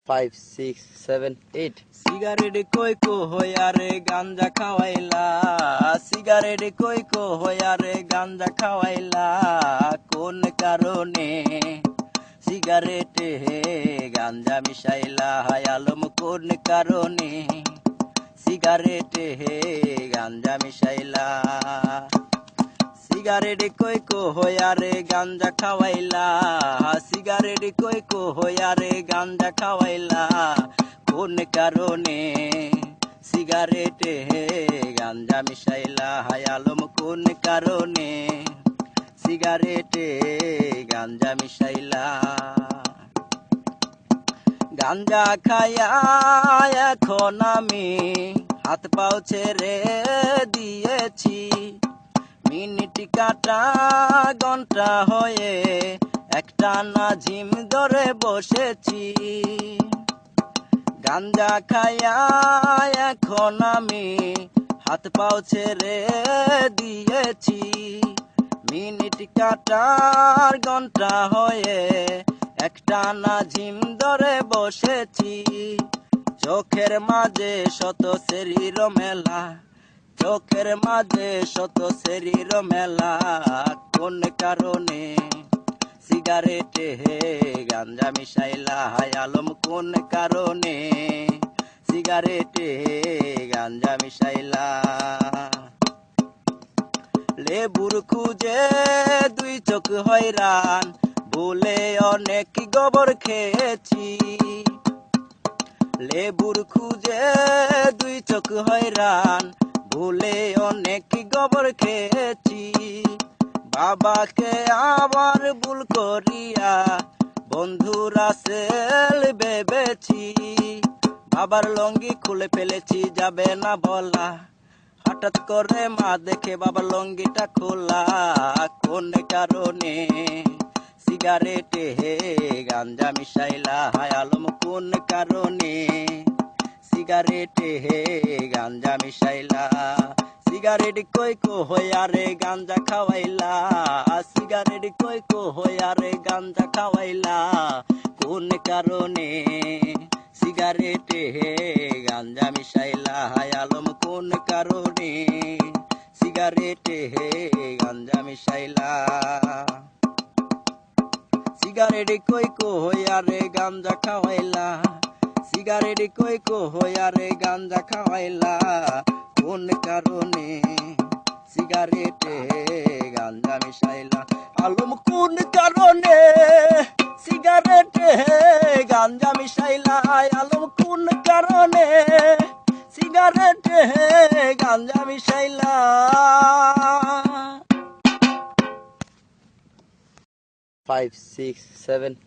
5, 6, 7, 8 cigarette কই কো হইয়ারে গাঞ্জা খাওয়াইলা, cigarette কই কো হইয়ারে গাঞ্জা খাওয়াইলা, কোন কারণে সিগারেটে গাঞ্জা মিশাইলা, হায় আলম কোন কারণে সিগারেটে গাঞ্জা মিশাইলা। সিগারেট কই কো হইয়ারে গাঞ্জা খাওয়াইলা, সিগারেট কই কো হইয়ারে গাঞ্জা খাওয়াইলা, কোন কারণে সিগারেটে গাঞ্জা মিশাইলা, হায় আলম কোন কারণে সিগারেটে গাঞ্জা মিশাইলা। গাঞ্জা খাইয়া এখন আমি হাত পাও ছেড়ে দিয়েছি, মিনিট কাটা ঘন্টা হয়ে একটা না ঝিম ধরে বসেছি। গাঞ্জা খাইয়া এখন আমি হাত পাও ছেড়ে দিয়েছি, মিনিট কাটার ঘন্টা হয়ে একটা না ঝিম ধরে বসেছি। চোখের মাঝে শত শরীর মেলা, চোখের মাঝে শত শরীর মেলা, কোন কারণে সিগারেটে গাঞ্জা মিশাইলা, হায় আলম কোন কারণে সিগারেটে গাঞ্জা মিশাইলা। লেবুর খুঁজে দুই চোখ হয়রান, ভুলে অনেক গোবর খেয়েছি। লেবুর খুঁজে দুই চোখ হয়রান, ভুলে অনেক গোবর খেয়েছি। বাবাকে আবার ভুল করিয়া বন্ধুরা সেল ভেবেছি, বাবার লঙ্গি খুলে ফেলেছি যাবে না বলা, হঠাৎ করে মা দেখে বাবার লঙ্গিটা খোলা, কোন কারণে সিগারেটে গাঞ্জা মিশাইলা, হায় আলম কোন কারণে সিগারেটে গাঞ্জা মিশাইলা। সিগারেট কই কো হইয়ারে গাঞ্জা খাওয়াইলা, সিগারেট কই কো হইয়ারে গাঞ্জা খাওয়াইলা, কোন কারণে সিগারেটে গাঞ্জা মিশাইলা, হায় আলম কোন কারণে সিগারেটে গাঞ্জা মিশাইলা। সিগারেট কই কো হইয়ারে গাঞ্জা খাওয়াইলা, সিগারেট কই কো হইয়ারে গাঞ্জা খাওয়াইলা, কোন কারণে সিগারেটে গাঞ্জা মিশাইলা, আলম কোন কারণে সিগারেটে গাঞ্জা মিশাইলা, আলম কোন কারণে সিগারেটে গাঞ্জা মিশাইলা। 5, 6, 7